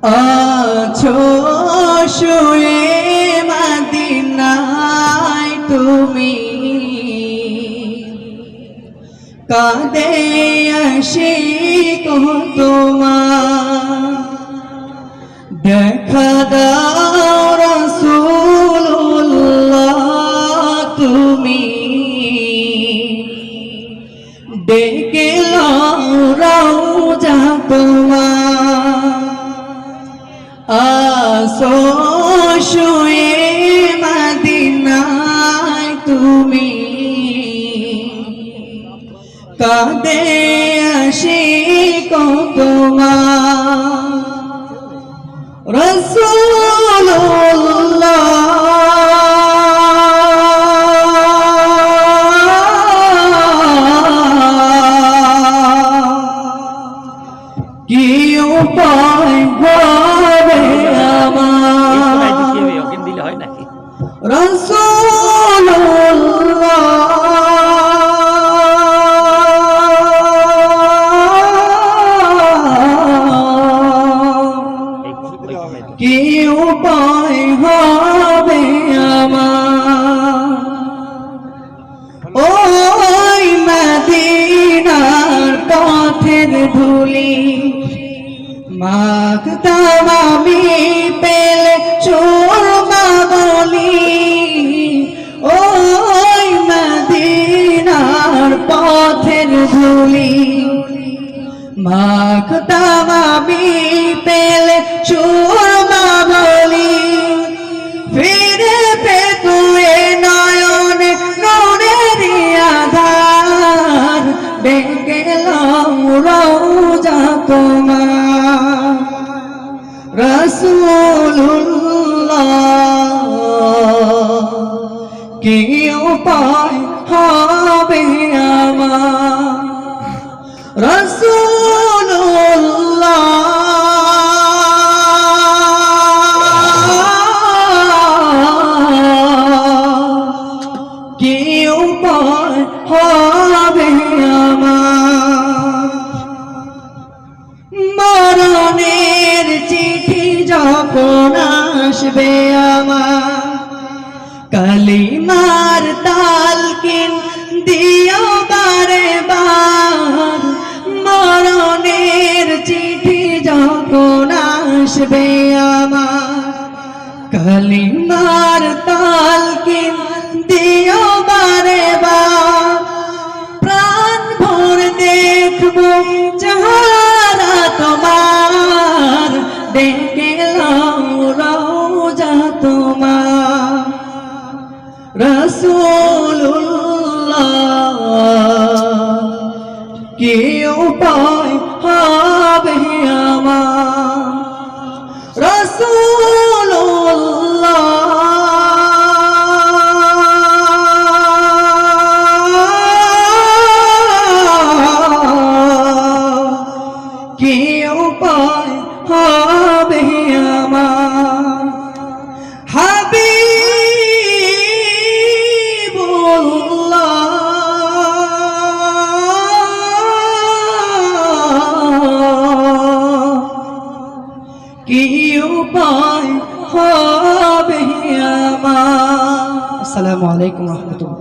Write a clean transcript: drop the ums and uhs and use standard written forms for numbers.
আছো শুয়ে মদিনায় তুমি, কাঁদে আশিক তোমার। দেখা দাও রাসূলুল্লাহ তুমি, ডেকে লাও রওজা তোমার। আসো শুয়ে মদিনায় তুমি, কাঁদে আশিক তোমার। রাসূলুল্লাহ কি উপায় হবে আমার, রাসূলুল্লাহ কি উপায় হবে আমার। ওই মদিনার পথের ধুলি মাখতাম আমি পেলে চোরমা বলি। ওই মদিনার পথের ধুলি মাখতাম আমি পেলে চোরমা বলি। ফিরে পেত এ নয়নে নূরের আধার, ডেকে লাও রওজা তোমার। রাসূলুল্লাহ কি উপায় হবে আমার, রাসূলুল্লাহ কি উপায় হবে আমার। মরণের চিঠি যখন আসবে আমার, কালিমার তালকিন দিও বারে বার। মরণের চিঠি যখন আসবে আমার, কালিমার তালকিন দিও বারে বার। প্রাণ ভরে দেখবো চেহারা তোমার, ডেকে লাও রওজা তোমার। রাসূলুল্লাহ কি উপায় হবে আমার, রাসূলুল্লাহ কি উপায় হবে আমার। কি উপায় হবে আমার। আসসালামু আলাইকুম ওয়া রাহমাতুল্লাহ।